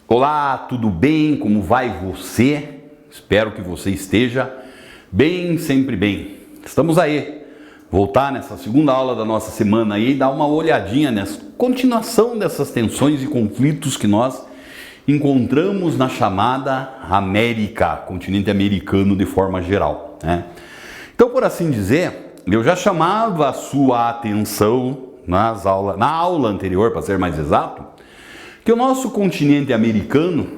Olá, tudo bem? Como vai você? Espero que você esteja bem, sempre bem. Estamos aí, voltar nessa segunda aula da nossa semana aí e dar uma olhadinha nessa continuação dessas tensões e conflitos que nós encontramos na chamada América, continente americano de forma geral, né? Então, por assim dizer, eu já chamava a sua atenção na aula anterior, para ser mais exato, que o nosso continente americano,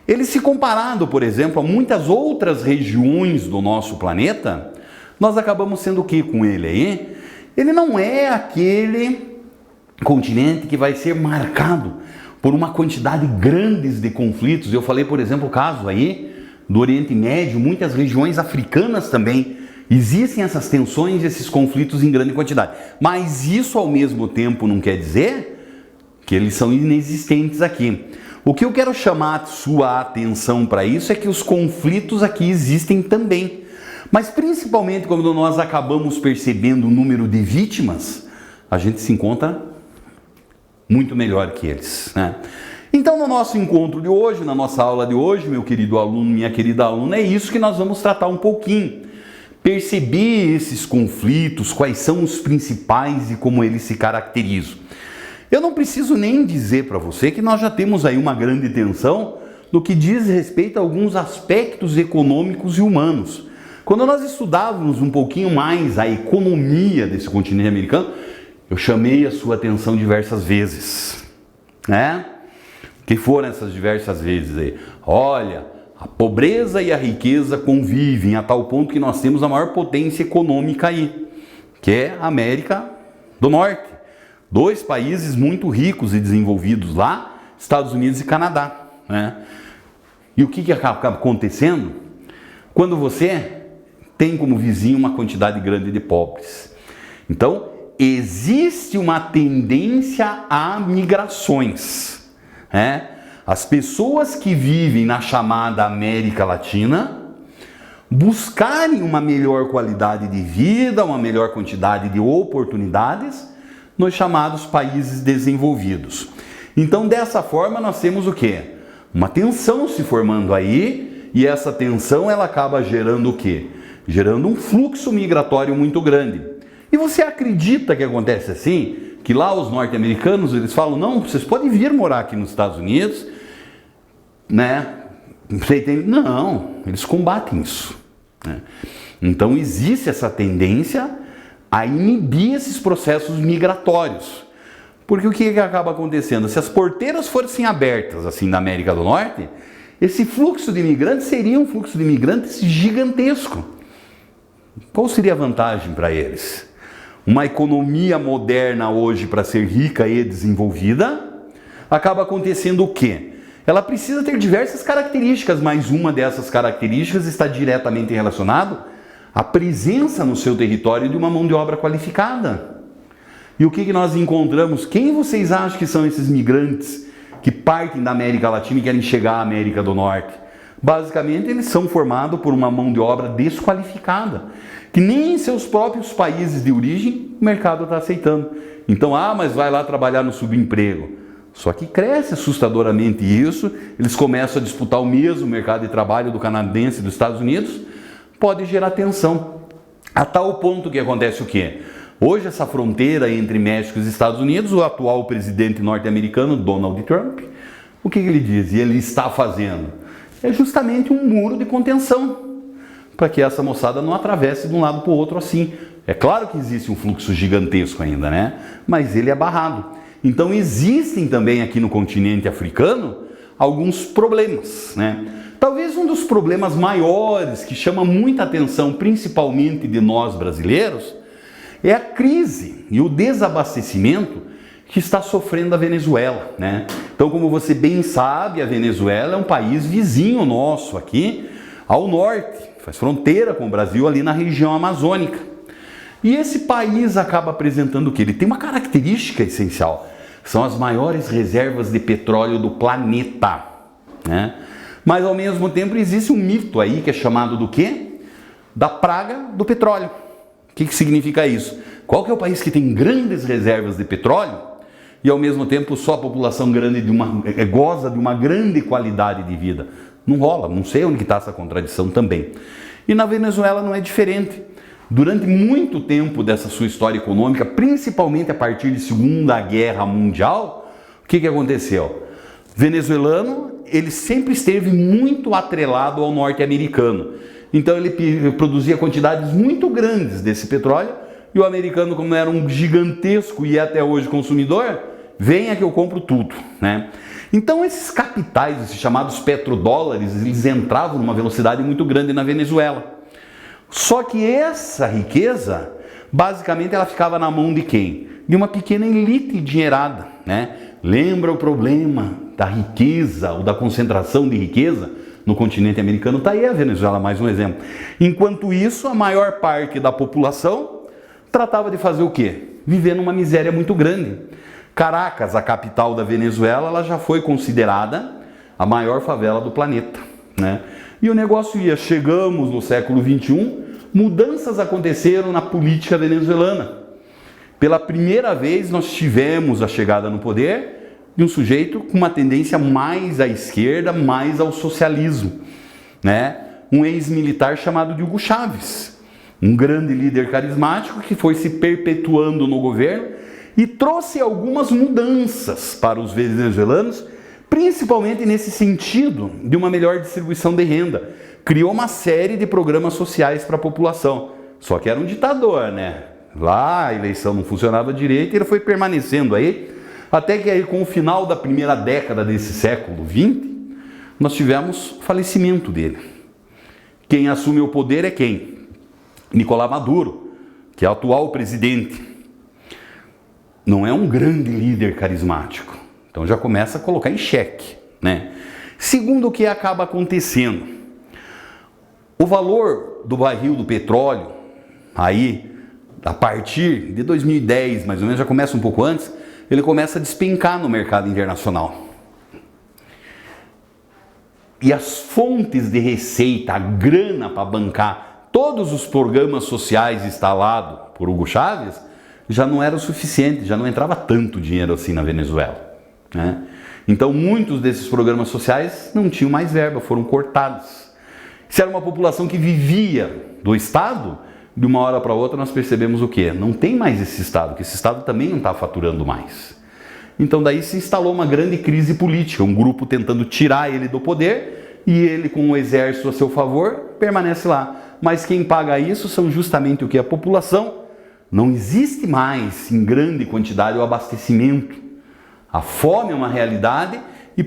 ele se comparado, por exemplo, a muitas outras regiões do nosso planeta, nós acabamos sendo o que com ele aí? Ele não é aquele continente que vai ser marcado por uma quantidade grande de conflitos. Eu falei, por exemplo, o caso aí do Oriente Médio, muitas regiões africanas também. Existem essas tensões, esses conflitos em grande quantidade. Mas isso ao mesmo tempo não quer dizer que eles são inexistentes aqui. O que eu quero chamar a sua atenção para isso é que os conflitos aqui existem também. Mas principalmente quando nós acabamos percebendo o número de vítimas, a gente se encontra muito melhor que eles, né? Então, no nosso encontro de hoje, na nossa aula de hoje, meu querido aluno, minha querida aluna, é isso que nós vamos tratar um pouquinho. Perceber esses conflitos, quais são os principais e como eles se caracterizam. Eu não preciso nem dizer para você que nós já temos aí uma grande tensão no que diz respeito a alguns aspectos econômicos e humanos. Quando nós estudávamos um pouquinho mais a economia desse continente americano, eu chamei a sua atenção diversas vezes, né? Que foram essas diversas vezes aí? Olha, a pobreza e a riqueza convivem a tal ponto que nós temos a maior potência econômica aí, que é a América do Norte. Dois países muito ricos e desenvolvidos lá, Estados Unidos e Canadá, né? E o que acaba acontecendo? Quando você tem como vizinho uma quantidade grande de pobres. Então, existe uma tendência a migrações, né? As pessoas que vivem na chamada América Latina buscarem uma melhor qualidade de vida, uma melhor quantidade de oportunidades nos chamados países desenvolvidos. Então, dessa forma, nós temos o quê? Uma tensão se formando aí, e essa tensão ela acaba gerando o quê? Gerando um fluxo migratório muito grande. E você acredita que acontece assim? Que lá os norte-americanos, eles falam, não, vocês podem vir morar aqui nos Estados Unidos, né? Não, eles combatem isso, né? Então, existe essa tendência a inibir esses processos migratórios. Porque o que acaba acontecendo? Se as porteiras fossem abertas assim na América do Norte, esse fluxo de imigrantes seria um fluxo de imigrantes gigantesco. Qual seria a vantagem para eles? Uma economia moderna hoje, para ser rica e desenvolvida, acaba acontecendo o quê? Ela precisa ter diversas características, mas uma dessas características está diretamente relacionada à presença no seu território de uma mão de obra qualificada. E o que nós encontramos? Quem vocês acham que são esses migrantes que partem da América Latina e querem chegar à América do Norte? Basicamente, eles são formados por uma mão de obra desqualificada, que nem em seus próprios países de origem o mercado está aceitando. Então, mas vai lá trabalhar no subemprego. Só que cresce assustadoramente isso, eles começam a disputar o mesmo mercado de trabalho do canadense e dos Estados Unidos, pode gerar tensão. A tal ponto que acontece o quê? Hoje essa fronteira entre México e os Estados Unidos, o atual presidente norte-americano, Donald Trump, o que ele diz? E ele está fazendo? É justamente um muro de contenção, para que essa moçada não atravesse de um lado para o outro assim. É claro que existe um fluxo gigantesco ainda, né? Mas ele é barrado. Então existem também aqui no continente africano alguns problemas, né? Talvez um dos problemas maiores que chama muita atenção, principalmente de nós brasileiros, é a crise e o desabastecimento que está sofrendo a Venezuela, né? Então, como você bem sabe, a Venezuela é um país vizinho nosso aqui ao norte, faz fronteira com o Brasil ali na região amazônica. E esse país acaba apresentando o quê? Ele tem uma característica essencial, são as maiores reservas de petróleo do planeta, né? Mas ao mesmo tempo existe um mito aí que é chamado do quê? Da praga do petróleo. O que significa isso? Qual que é o país que tem grandes reservas de petróleo e ao mesmo tempo só a população grande goza de uma grande qualidade de vida. Não rola, não sei onde está essa contradição também. E na Venezuela não é diferente. Durante muito tempo dessa sua história econômica, principalmente a partir de Segunda Guerra Mundial, o que aconteceu? O venezuelano, ele sempre esteve muito atrelado ao norte-americano. Então ele produzia quantidades muito grandes desse petróleo, e o americano, como era um gigantesco e até hoje consumidor, venha que eu compro tudo, né? Então esses capitais, esses chamados petrodólares, eles entravam numa velocidade muito grande na Venezuela. Só que essa riqueza, basicamente, ela ficava na mão de quem? De uma pequena elite endinheirada, né? Lembra o problema da riqueza ou da concentração de riqueza no continente americano? Está aí a Venezuela, mais um exemplo. Enquanto isso, a maior parte da população tratava de fazer o quê? Viver numa miséria muito grande. Caracas, a capital da Venezuela, ela já foi considerada a maior favela do planeta, né? E o negócio ia, chegamos no século XXI, mudanças aconteceram na política venezuelana. Pela primeira vez nós tivemos a chegada no poder de um sujeito com uma tendência mais à esquerda, mais ao socialismo, né? Um ex-militar chamado de Hugo Chávez, um grande líder carismático que foi se perpetuando no governo e trouxe algumas mudanças para os venezuelanos, principalmente nesse sentido de uma melhor distribuição de renda. Criou uma série de programas sociais para a população. Só que era um ditador, né? Lá a eleição não funcionava direito e ele foi permanecendo aí, até que aí com o final da primeira década desse século XX, nós tivemos o falecimento dele. Quem assume o poder é quem? Nicolás Maduro, que é o atual presidente. Não é um grande líder carismático. Então já começa a colocar em xeque, né? Segundo, o que acaba acontecendo? O valor do barril do petróleo, aí, a partir de 2010, mais ou menos, já começa um pouco antes, ele começa a despencar no mercado internacional. E as fontes de receita, a grana para bancar todos os programas sociais instalados por Hugo Chávez, já não era o suficiente, já não entrava tanto dinheiro assim na Venezuela, né? Então muitos desses programas sociais não tinham mais verba, foram cortados. Se era uma população que vivia do Estado, de uma hora para outra nós percebemos o quê? Não tem mais esse Estado, que esse Estado também não está faturando mais. Então daí se instalou uma grande crise política, um grupo tentando tirar ele do poder e ele, com o exército a seu favor, permanece lá. Mas quem paga isso são justamente o que? A população. Não existe mais em grande quantidade o abastecimento. A fome é uma realidade e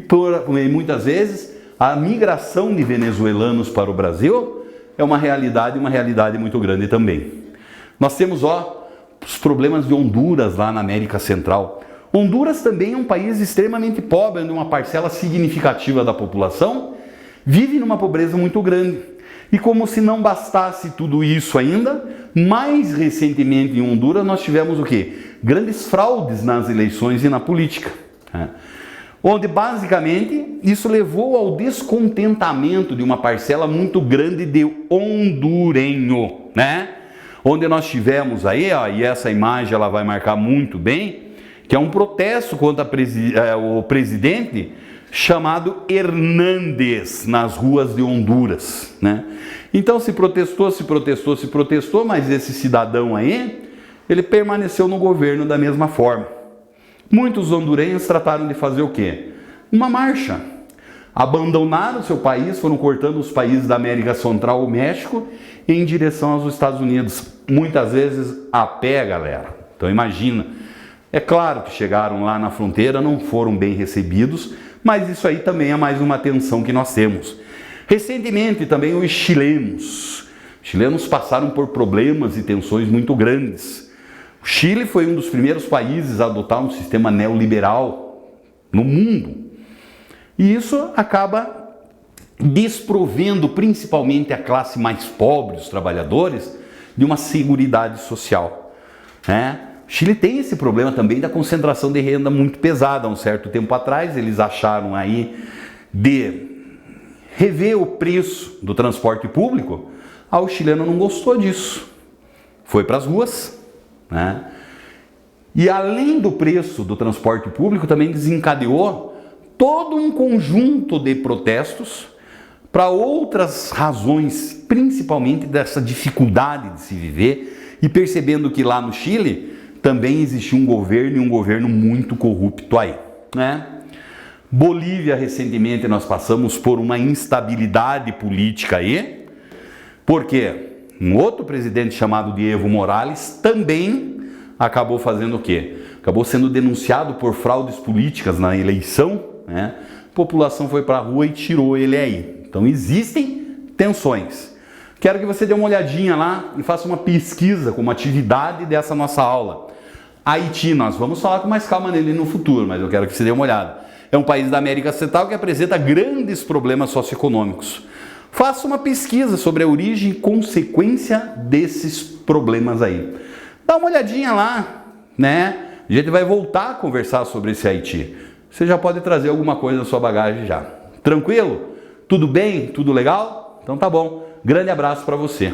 muitas vezes a migração de venezuelanos para o Brasil é uma realidade muito grande também. Nós temos os problemas de Honduras lá na América Central. Honduras também é um país extremamente pobre, onde uma parcela significativa da população vive numa pobreza muito grande. E como se não bastasse tudo isso ainda, mais recentemente em Honduras nós tivemos o quê? Grandes fraudes nas eleições e na política, né? Onde basicamente isso levou ao descontentamento de uma parcela muito grande de hondurenho, né? Onde nós tivemos aí, e essa imagem ela vai marcar muito bem, que é um protesto contra o presidente chamado Hernández nas ruas de Honduras, né? Então se protestou, mas esse cidadão aí, ele permaneceu no governo da mesma forma. Muitos hondurenhos trataram de fazer o quê? Uma marcha. Abandonaram seu país, foram cortando os países da América Central, o México, em direção aos Estados Unidos. Muitas vezes a pé, galera. Então imagina. É claro que chegaram lá na fronteira, não foram bem recebidos, mas isso aí também é mais uma tensão que nós temos. Recentemente também os chilenos. Os chilenos passaram por problemas e tensões muito grandes. O Chile foi um dos primeiros países a adotar um sistema neoliberal no mundo. E isso acaba desprovendo principalmente a classe mais pobre, os trabalhadores, de uma seguridade social, né? O Chile tem esse problema também da concentração de renda muito pesada. Há um certo tempo atrás, eles acharam aí de rever o preço do transporte público. O chileno não gostou disso. Foi para as ruas, né? E além do preço do transporte público, também desencadeou todo um conjunto de protestos para outras razões, principalmente dessa dificuldade de se viver, e percebendo que lá no Chile também existia um governo, e um governo muito corrupto aí, né? Bolívia, recentemente nós passamos por uma instabilidade política aí, porque um outro presidente chamado de Evo Morales também acabou fazendo o quê? Acabou sendo denunciado por fraudes políticas na eleição, né? A população foi para a rua e tirou ele aí. Então existem tensões. Quero que você dê uma olhadinha lá e faça uma pesquisa como atividade dessa nossa aula. Haiti, nós vamos falar com mais calma nele no futuro, mas eu quero que você dê uma olhada. É um país da América Central que apresenta grandes problemas socioeconômicos. Faça uma pesquisa sobre a origem e consequência desses problemas aí. Dá uma olhadinha lá, né? A gente vai voltar a conversar sobre esse Haiti. Você já pode trazer alguma coisa na sua bagagem já. Tranquilo? Tudo bem? Tudo legal? Então tá bom. Grande abraço para você.